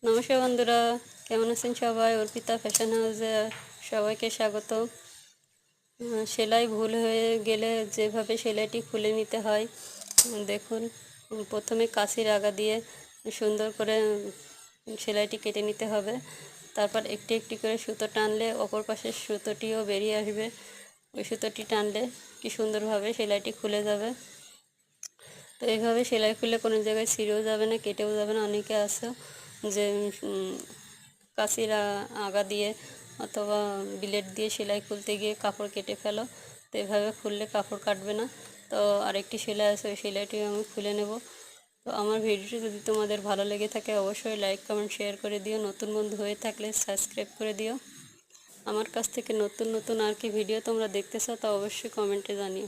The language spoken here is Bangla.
নমস্কার বন্ধুরা, কেমন আছেন সবাই? অর্পিতা ফ্যাশন হাউসে সবাইকে স্বাগত। সেলাই ভুল হয়ে গেলে যেভাবে সেলাইটি খুলে নিতে হয় দেখুন। প্রথমে কাঁচির আগা দিয়ে সুন্দর করে সেলাইটি কেটে নিতে হবে। তারপর একটি একটি করে সুতো টানলে অপর পাশের সুতোটিও বেরিয়ে আসবে। ওই সুতোটি টানলে কি সুন্দরভাবে সেলাইটি খুলে যাবে। তো এইভাবে সেলাই খুললে কোনো জায়গায় ছিঁড়েও যাবে না, কেটেও যাবে না। অনেকে আছে যে কাঁচির আগা দিয়ে অথবা ব্লেড দিয়ে সেলাই খুলতে গিয়ে কাপড় কেটে ফেলো। তো এভাবে খুললে কাপড় কাটবে না। তো আরেকটি সেলাই আছে, ওই সেলাইটিও আমি খুলে নেব। তো আমার ভিডিওটি যদি তোমাদের ভালো লেগে থাকে অবশ্যই লাইক কমেন্ট শেয়ার করে দিও। নতুন বন্ধু হয়ে থাকলে সাবস্ক্রাইব করে দিও। আমার কাছ থেকে নতুন নতুন আর কি ভিডিও তোমরা দেখতে চাও তা অবশ্যই কমেন্টে জানিও।